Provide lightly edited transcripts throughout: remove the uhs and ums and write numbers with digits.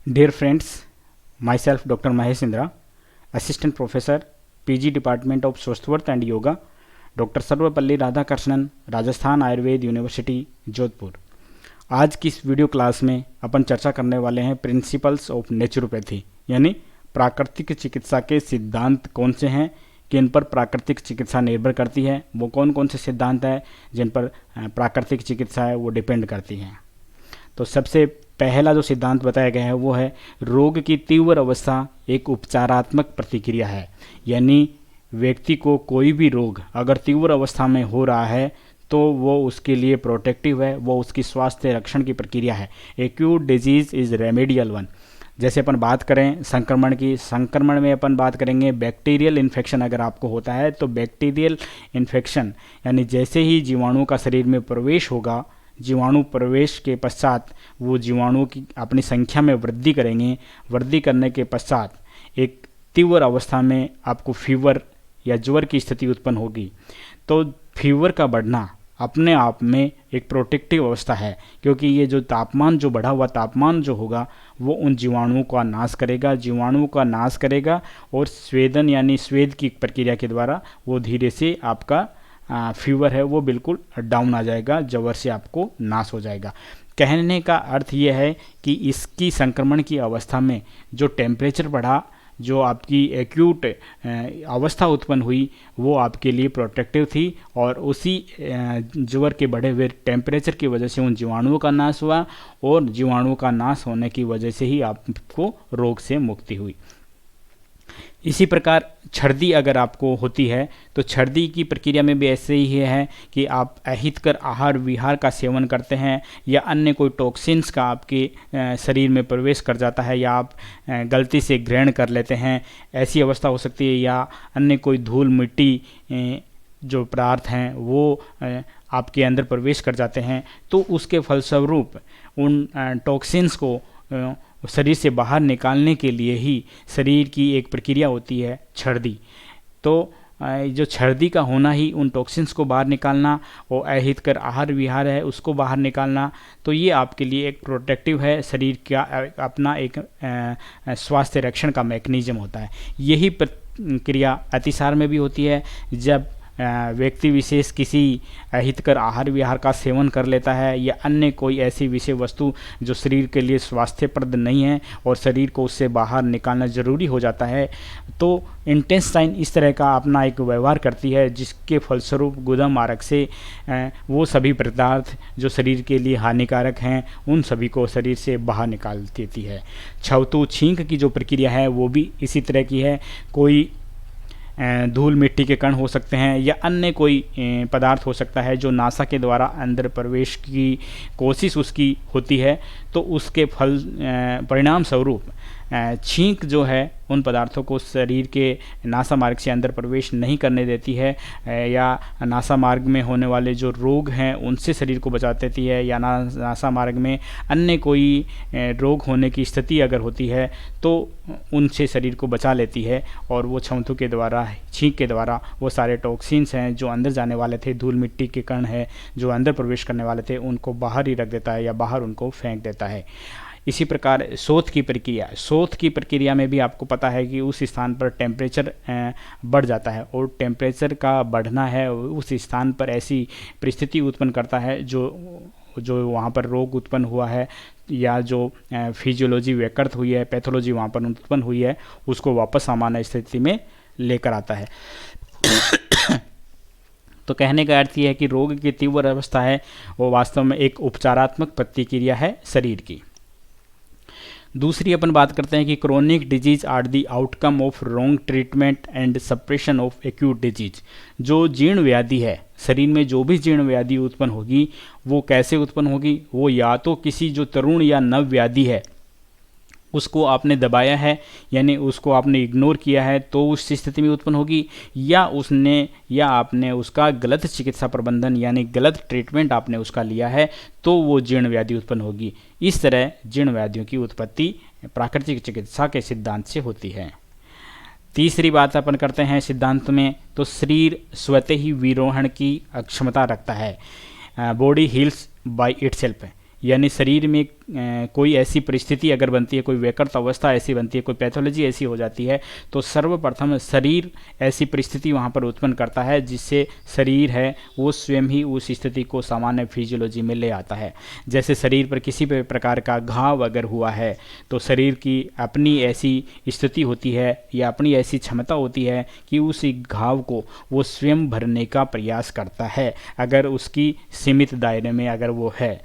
Dear friends, myself Dr. Mahesh Indra, Assistant Professor, PG Department of Swasthwarth and Yoga, doctor Sarvepalli Radhakrishnan, Rajasthan Ayurveda university Jodhpur. आज की इस video class में अपन चर्चा करने वाले हैं प्रिंसिपल्स ऑफ नेचुरोपैथी, यानी प्राकृतिक चिकित्सा के सिद्धांत कौन से हैं, किन पर प्राकृतिक चिकित्सा निर्भर करती है, वो कौन कौन से सिद्धांत हैं जिन पर प्राकृतिक चिकित्सा है वो डिपेंड करती है। तो सबसे पहला जो सिद्धांत बताया गया है वो है रोग की तीव्र अवस्था एक उपचारात्मक प्रतिक्रिया है, यानी व्यक्ति को कोई भी रोग अगर तीव्र अवस्था में हो रहा है तो वो उसके लिए प्रोटेक्टिव है, वो उसकी स्वास्थ्य रक्षण की प्रक्रिया है। Acute disease is remedial one. जैसे अपन बात करें संक्रमण की, संक्रमण में अपन बात करेंगे बैक्टीरियल इन्फेक्शन अगर आपको होता है तो बैक्टीरियल इन्फेक्शन यानी जैसे ही जीवाणु का शरीर में प्रवेश होगा, जीवाणु प्रवेश के पश्चात वो जीवाणु की अपनी संख्या में वृद्धि करेंगे, वृद्धि करने के पश्चात एक तीव्र अवस्था में आपको फीवर या ज्वर की स्थिति उत्पन्न होगी। तो फीवर का बढ़ना अपने आप में एक प्रोटेक्टिव अवस्था है, क्योंकि ये जो तापमान जो बढ़ा हुआ तापमान जो होगा वो उन जीवाणुओं का नाश करेगा, जीवाणुओं का नाश करेगा और स्वेदन यानी स्वेद की प्रक्रिया के द्वारा वो धीरे से आपका फीवर है वो बिल्कुल डाउन आ जाएगा, ज्वर से आपको नाश हो जाएगा। कहने का अर्थ ये है कि इसकी संक्रमण की अवस्था में जो टेम्परेचर बढ़ा, जो आपकी एक्यूट अवस्था उत्पन्न हुई वो आपके लिए प्रोटेक्टिव थी और उसी ज्वर के बढ़े हुए टेम्परेचर की वजह से उन जीवाणुओं का नाश हुआ और जीवाणुओं का नाश होने की वजह से ही आपको रोग से मुक्ति हुई। इसी प्रकार छर्दी अगर आपको होती है तो छर्दी की प्रक्रिया में भी ऐसे ही है कि आप अहितकर आहार विहार का सेवन करते हैं या अन्य कोई टॉक्सिन्स का आपके शरीर में प्रवेश कर जाता है या आप गलती से ग्रहण कर लेते हैं, ऐसी अवस्था हो सकती है। या अन्य कोई धूल मिट्टी जो पदार्थ हैं वो आपके अंदर प्रवेश कर जाते हैं, तो उसके फलस्वरूप उन टॉक्सिन्स को शरीर से बाहर निकालने के लिए ही शरीर की एक प्रक्रिया होती है छर्दी। तो जो छर्दी का होना ही उन टॉक्सिन्स को बाहर निकालना और अहितकर आहार विहार है उसको बाहर निकालना, तो ये आपके लिए एक प्रोटेक्टिव है, शरीर का अपना एक स्वास्थ्य रक्षण का मैकेनिज्म होता है। यही प्रक्रिया अतिसार में भी होती है। जब व्यक्ति विशेष किसी अहितकर आहार विहार का सेवन कर लेता है या अन्य कोई ऐसी विषय वस्तु जो शरीर के लिए स्वास्थ्यप्रद नहीं है और शरीर को उससे बाहर निकालना ज़रूरी हो जाता है, तो इंटेस्टाइन इस तरह का अपना एक व्यवहार करती है जिसके फलस्वरूप गुदा मार्ग से वो सभी पदार्थ जो शरीर के लिए हानिकारक हैं उन सभी को शरीर से बाहर निकाल देती है। छवतु छींक की जो प्रक्रिया है वो भी इसी तरह की है। कोई धूल मिट्टी के कण हो सकते हैं या अन्य कोई पदार्थ हो सकता है जो नासा के द्वारा अंदर प्रवेश की कोशिश उसकी होती है, तो उसके परिणाम स्वरूप छींक जो है उन पदार्थों को शरीर के नासा मार्ग से अंदर प्रवेश नहीं करने देती है या नासा मार्ग में होने वाले जो रोग हैं उनसे शरीर को बचा देती है, या नासा मार्ग में अन्य कोई रोग होने की स्थिति अगर होती है तो उनसे शरीर को बचा लेती है और वो छंतु के द्वारा छींक के द्वारा वो सारे टॉक्सिन्स हैं जो अंदर जाने वाले थे, धूल मिट्टी के कण है जो अंदर प्रवेश करने वाले थे, उनको बाहर ही रख देता है या बाहर उनको फेंक देता है। इसी प्रकार शोथ की प्रक्रिया में भी आपको पता है कि उस स्थान पर टेम्परेचर बढ़ जाता है और टेम्परेचर का बढ़ना है उस स्थान पर ऐसी परिस्थिति उत्पन्न करता है जो वहाँ पर रोग उत्पन्न हुआ है या जो फिजियोलॉजी विकृत हुई है, पैथोलॉजी वहाँ पर उत्पन्न हुई है, उसको वापस सामान्य स्थिति में लेकर आता है। तो कहने का अर्थ यह है कि रोग की तीव्र अवस्था है वो वास्तव में एक उपचारात्मक प्रतिक्रिया है शरीर की। दूसरी अपन बात करते हैं कि chronic disease are the outcome of wrong treatment and suppression of acute disease. जो जीर्ण व्याधि है, शरीर में जो भी जीर्ण व्याधि उत्पन्न होगी वो कैसे उत्पन्न होगी, वो या तो किसी जो तरुण या नव व्याधि है उसको आपने दबाया है यानी उसको आपने इग्नोर किया है तो उस स्थिति में उत्पन्न होगी, या आपने उसका गलत चिकित्सा प्रबंधन यानी गलत ट्रीटमेंट आपने उसका लिया है तो वो जीर्ण व्याधि उत्पन्न होगी। इस तरह जीर्ण व्याधियों की उत्पत्ति प्राकृतिक चिकित्सा के सिद्धांत से होती है। तीसरी बात अपन करते हैं सिद्धांत में, तो शरीर स्वतः ही विरोहण की क्षमता रखता है। बॉडी हील्स बाय इटसेल्फ, यानी शरीर में कोई ऐसी परिस्थिति अगर बनती है, कोई विकृत अवस्था ऐसी बनती है, कोई पैथोलॉजी ऐसी हो जाती है, तो सर्वप्रथम शरीर ऐसी परिस्थिति वहाँ पर उत्पन्न करता है जिससे शरीर है वो स्वयं ही उस स्थिति को सामान्य फिजियोलॉजी में ले आता है। जैसे शरीर पर किसी भी प्रकार का घाव अगर हुआ है तो शरीर की अपनी ऐसी स्थिति होती है या अपनी ऐसी क्षमता होती है कि उस घाव को वो स्वयं भरने का प्रयास करता है, अगर उसकी सीमित दायरे में अगर वो है।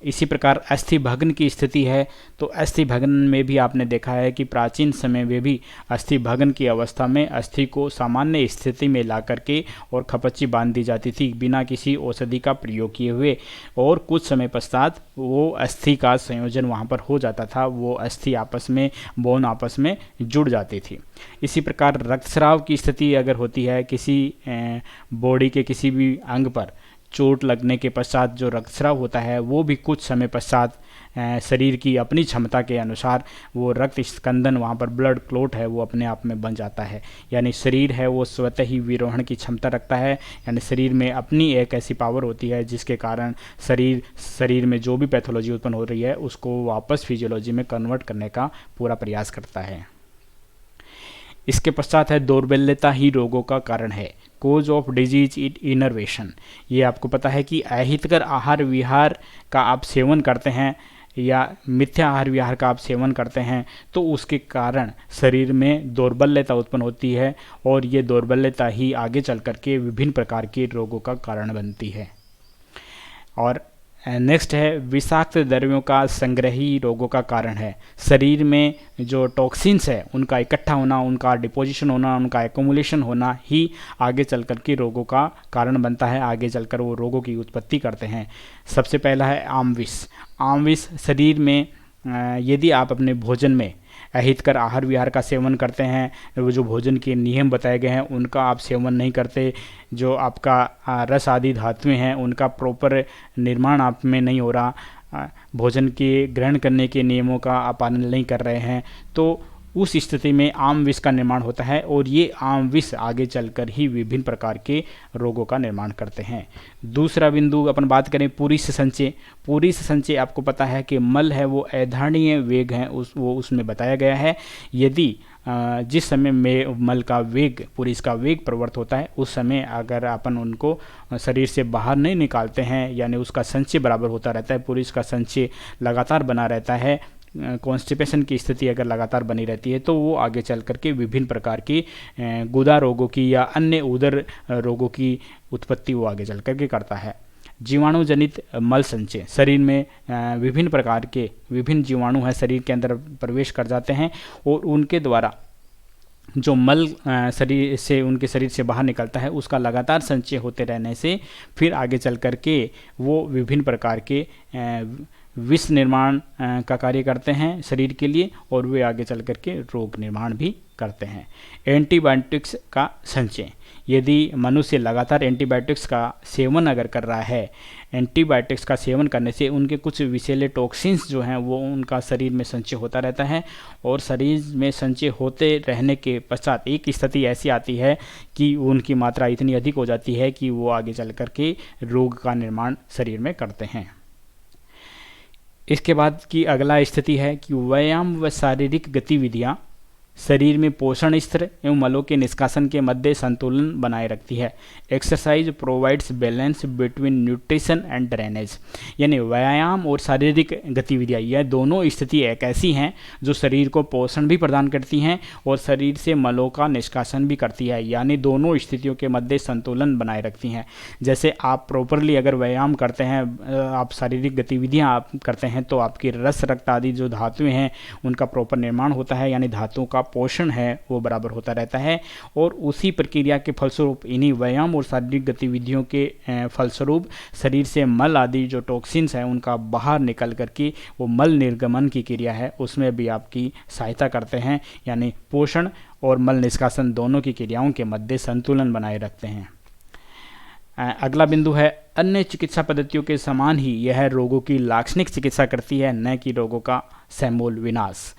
इसी प्रकार अस्थि भग्न की स्थिति है, तो अस्थि भग्न में भी आपने देखा है कि प्राचीन समय में भी अस्थि भग्न की अवस्था में अस्थि को सामान्य स्थिति में ला करके और खपच्ची बांध दी जाती थी बिना किसी औषधि का प्रयोग किए हुए, और कुछ समय पश्चात वो अस्थि का संयोजन वहाँ पर हो जाता था, वो अस्थि आपस में, बोन आपस में जुड़ जाती थी। इसी प्रकार रक्तस्राव की स्थिति अगर होती है, किसी बॉडी के किसी भी अंग पर चोट लगने के पश्चात जो रक्तस्राव होता है वो भी कुछ समय पश्चात शरीर की अपनी क्षमता के अनुसार वो रक्त स्कंदन, वहाँ पर ब्लड क्लॉट है वो अपने आप में बन जाता है। यानी शरीर है वो स्वतः ही विरोहण की क्षमता रखता है, यानी शरीर में अपनी एक ऐसी पावर होती है जिसके कारण शरीर में जो भी पैथोलॉजी उत्पन्न हो रही है उसको वापस फिजियोलॉजी में कन्वर्ट करने का पूरा प्रयास करता है। इसके पश्चात है दौर्बल्यता ही रोगों का कारण है, कोज ऑफ डिजीज इनर्वेशन। ये आपको पता है कि अहितकर आहार विहार का आप सेवन करते हैं या मिथ्या आहार विहार का आप सेवन करते हैं तो उसके कारण शरीर में दौर्बल्यता उत्पन्न होती है, और ये दौर्बल्यता ही आगे चल कर के विभिन्न प्रकार के रोगों का कारण बनती है। और नेक्स्ट है विषाक्त द्रव्यों का संग्रही रोगों का कारण है। शरीर में जो टॉक्सिन्स है उनका इकट्ठा होना, उनका डिपोजिशन होना, उनका एक्युमुलेशन होना ही आगे चलकर के रोगों का कारण बनता है, आगे चलकर वो रोगों की उत्पत्ति करते हैं। सबसे पहला है आमविष। आमविष शरीर में यदि आप अपने भोजन में अहितकर आहार विहार का सेवन करते हैं, वो जो भोजन के नियम बताए गए हैं उनका आप सेवन नहीं करते, जो आपका रस आदि धातुएं हैं उनका प्रॉपर निर्माण आप में नहीं हो रहा, भोजन के ग्रहण करने के नियमों का आप पालन नहीं कर रहे हैं, तो उस स्थिति में आम विष का निर्माण होता है, और ये आम विष आगे चलकर ही विभिन्न प्रकार के रोगों का निर्माण करते हैं। दूसरा बिंदु अपन बात करें पुरीष संचय। पुरीष संचय आपको पता है कि मल है वो अधारणीय वेग है, वो उसमें बताया गया है। यदि जिस समय में मल का वेग, पुरीष का वेग प्रवृत्त होता है, उस समय अगर अपन उनको शरीर से बाहर नहीं निकालते हैं, यानी उसका संचय बराबर होता रहता है, पुरीष का संचय लगातार बना रहता है, कॉन्स्टिपेशन की स्थिति अगर लगातार बनी रहती है, तो वो आगे चल करके विभिन्न प्रकार की गुदा रोगों की या अन्य उदर रोगों की उत्पत्ति वो आगे चल करके करता है। जीवाणु जनित मल संचय। शरीर में विभिन्न प्रकार के विभिन्न जीवाणु हैं शरीर के अंदर प्रवेश कर जाते हैं, और उनके द्वारा जो मल शरीर से, उनके शरीर से बाहर निकलता है, उसका लगातार संचय होते रहने से फिर आगे चल करके वो विभिन्न प्रकार के विष निर्माण का कार्य करते हैं शरीर के लिए, और वे आगे चल करके रोग निर्माण भी करते हैं। एंटीबायोटिक्स का संचय। यदि मनुष्य लगातार एंटीबायोटिक्स का सेवन अगर कर रहा है, एंटीबायोटिक्स का सेवन करने से उनके कुछ विषैले टॉक्सिन्स जो हैं वो उनका शरीर में संचय होता रहता है, और शरीर में संचय होते रहने के पश्चात एक स्थिति ऐसी आती है कि उनकी मात्रा इतनी अधिक हो जाती है कि वो आगे चल करके रोग का निर्माण शरीर में करते हैं। इसके बाद की अगला स्थिति है कि व्यायाम व शारीरिक गतिविधियाँ शरीर में पोषण स्तर एवं मलों के निष्कासन के मध्य संतुलन बनाए रखती है। Exercise provides balance between nutrition and drainage. यानी व्यायाम और शारीरिक गतिविधियाँ, यह दोनों स्थिति एक ऐसी हैं जो शरीर को पोषण भी प्रदान करती हैं और शरीर से मलों का निष्कासन भी करती है, यानी दोनों स्थितियों के मध्य संतुलन बनाए रखती हैं। जैसे आप प्रॉपरली अगर व्यायाम करते हैं, आप शारीरिक गतिविधियाँ आप करते हैं, तो आपकी रस रक्त आदि जो धातुएँ हैं उनका प्रॉपर निर्माण होता है, यानी धातुओं का पोषण है वो बराबर होता रहता है, और उसी प्रक्रिया के फलस्वरूप इन्हीं व्यायाम और शारीरिक गतिविधियों के फलस्वरूप शरीर से मल आदि जो टॉक्सिन्स हैं उनका बाहर निकल करके वो मल निर्गमन की क्रिया है उसमें भी आपकी सहायता करते हैं, यानी पोषण और मल निष्कासन दोनों की क्रियाओं के मध्य संतुलन बनाए रखते हैं। अगला बिंदु है अन्य चिकित्सा पद्धतियों के समान ही यह रोगों की लाक्षणिक चिकित्सा करती है, न कि रोगों का समूल विनाश।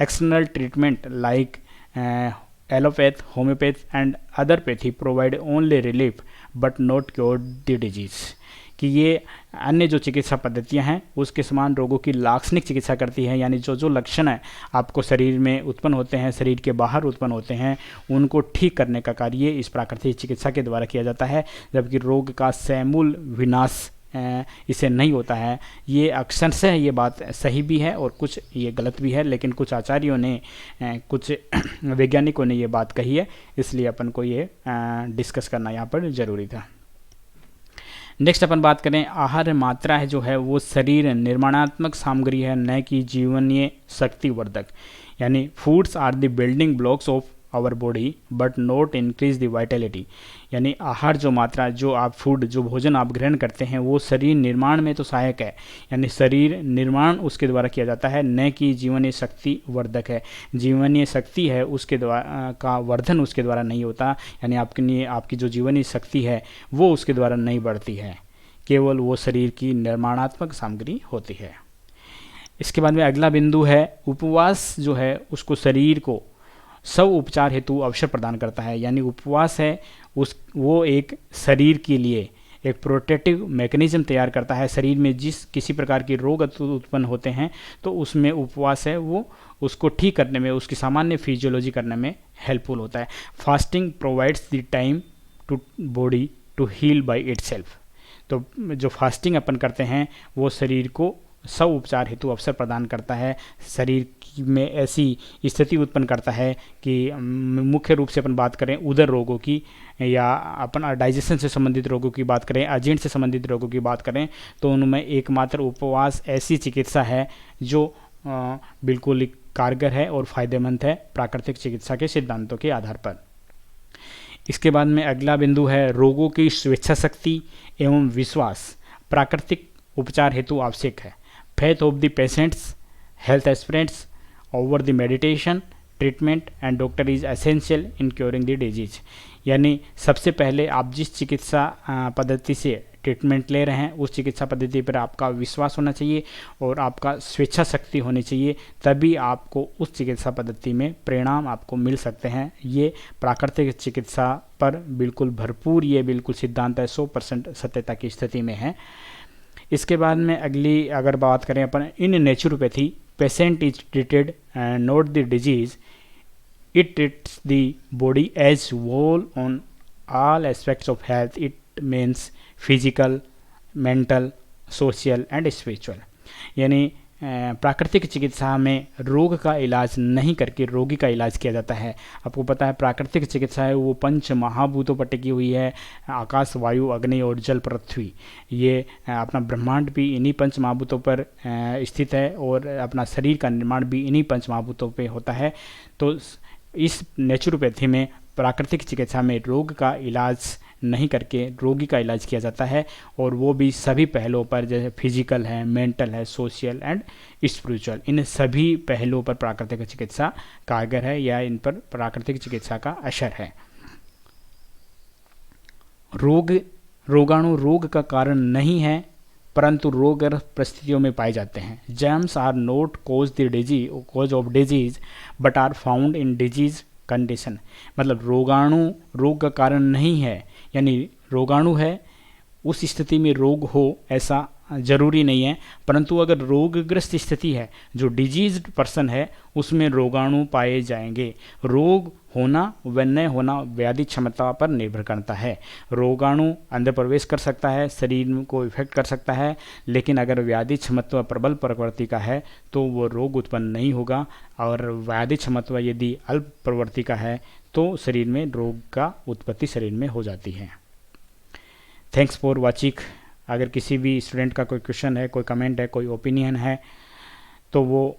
External treatment like allopath, homeopath and other pathy provide only relief but not cure the disease. कि ये अन्य जो चिकित्सा पद्धतियां हैं उसके समान रोगों की लाक्षणिक चिकित्सा करती है, यानी जो जो लक्षण है आपको शरीर में उत्पन्न होते हैं, शरीर के बाहर उत्पन्न होते हैं, उनको ठीक करने का कार्य इस प्राकृतिक चिकित्सा के द्वारा किया जाता है। जबकि रोग का समूल विनाश इसे नहीं होता है। ये अक्सर से ये बात सही भी है और कुछ ये गलत भी है, लेकिन कुछ आचार्यों ने कुछ वैज्ञानिकों ने ये बात कही है, इसलिए अपन को ये डिस्कस करना यहाँ पर ज़रूरी था। नेक्स्ट अपन बात करें, आहार मात्रा है जो है वो शरीर निर्माणात्मक सामग्री है, न कि जीवनीय शक्तिवर्धक। यानी foods are the building blocks of our body but not increase the vitality. यानी आहार जो मात्रा, जो आप फूड, जो भोजन आप ग्रहण करते हैं वो शरीर निर्माण में तो सहायक है, यानी शरीर निर्माण उसके द्वारा किया जाता है, न कि जीवनीय शक्ति वर्धक है। जीवनीय शक्ति है उसके द्वारा का वर्धन उसके द्वारा नहीं होता, यानी आपकी जो जीवनीय शक्ति है वो उसके द्वारा नहीं बढ़ती है, केवल वो शरीर की निर्माणात्मक सामग्री होती है। इसके बाद में अगला बिंदु है, उपवास जो है उसको शरीर को स्व उपचार हेतु अवसर प्रदान करता है। यानी उपवास है वो एक शरीर के लिए एक प्रोटेक्टिव मैकेनिज्म तैयार करता है। शरीर में जिस किसी प्रकार के रोग उत्पन्न होते हैं तो उसमें उपवास है वो उसको ठीक करने में, उसकी सामान्य फिजियोलॉजी करने में हेल्पफुल होता है। Fasting provides the time to body to heal by itself. तो जो फास्टिंग अपन करते हैं वो शरीर को स्व उपचार हेतु अवसर प्रदान करता है, शरीर में ऐसी स्थिति उत्पन्न करता है कि मुख्य रूप से अपन बात करें उदर रोगों की या अपन डाइजेशन से संबंधित रोगों की बात करें, अजीर्ण से संबंधित रोगों की बात करें, तो उनमें एकमात्र उपवास ऐसी चिकित्सा है जो बिल्कुल कारगर है और फायदेमंद है प्राकृतिक चिकित्सा के सिद्धांतों के आधार पर। इसके बाद में अगला बिंदु है, रोगों की स्वेच्छा शक्ति एवं विश्वास प्राकृतिक उपचार हेतु आवश्यक है। Faith of the patients, health aspirants over the meditation treatment and doctor is essential in curing the disease. यानी सबसे पहले आप जिस चिकित्सा पद्धति से ट्रीटमेंट ले रहे हैं उस चिकित्सा पद्धति पर आपका विश्वास होना चाहिए और आपका स्वेच्छा शक्ति होनी चाहिए, तभी आपको उस चिकित्सा पद्धति में परिणाम आपको मिल सकते हैं। ये प्राकृतिक चिकित्सा पर बिल्कुल भरपूर ये बिल्कुल सिद्धांत है, 100% सत्यता की स्थिति में है। इसके बाद में अगली अगर बात करें अपन, in naturopathy patient is treated not the disease, it treats the body as whole on all aspects of health. It means physical, mental, social and spiritual. यानी प्राकृतिक चिकित्सा में रोग का इलाज नहीं करके रोगी का इलाज किया जाता है। आपको पता है प्राकृतिक चिकित्सा है वो पंच महाभूतों पर टिकी हुई है, आकाश, वायु, अग्नि और जल, पृथ्वी। ये अपना ब्रह्मांड भी इन्हीं पंच महाभूतों पर स्थित है और अपना शरीर का निर्माण भी इन्हीं पंच महाभूतों पर होता है। तो इस नेचुरोपैथी में, प्राकृतिक चिकित्सा में रोग का इलाज नहीं करके रोगी का इलाज किया जाता है, और वो भी सभी पहलुओं पर, जैसे फिजिकल है, मेंटल है, सोशल एंड स्पिरिचुअल। इन सभी पहलुओं पर प्राकृतिक चिकित्सा कारगर है या इन पर प्राकृतिक चिकित्सा का असर है। रोगाणु रोग का कारण नहीं है परंतु रोगग्रस्त परिस्थितियों में पाए जाते हैं। Germs are not cause of disease but are found in disease condition. मतलब रोगाणु रोग का कारण नहीं है, यानी रोगाणु है उस स्थिति में रोग हो ऐसा जरूरी नहीं है, परंतु अगर रोगग्रस्त स्थिति है, जो डिजीज्ड पर्सन है, उसमें रोगाणु पाए जाएंगे। रोग होना व न होना व्याधि क्षमता पर निर्भर करता है। रोगाणु अंदर प्रवेश कर सकता है, शरीर को इफेक्ट कर सकता है, लेकिन अगर व्याधि क्षमत्व प्रबल प्रवृत्ति का है तो वो रोग उत्पन्न नहीं होगा, और व्याधि क्षमत्व यदि अल्प प्रवृत्ति का है तो शरीर में रोग का उत्पत्ति शरीर में हो जाती है। Thanks for watching. अगर किसी भी स्टूडेंट का कोई क्वेश्चन है, कोई कमेंट है, कोई ओपिनियन है, तो वो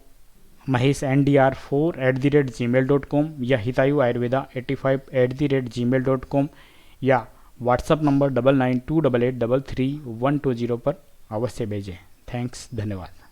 maheshndr4@gmail.com या हितायु आयुर्वेदा 85@gmail.com या व्हाट्सअप नंबर 9928833120 पर अवश्य भेजें। थैंक्स, धन्यवाद।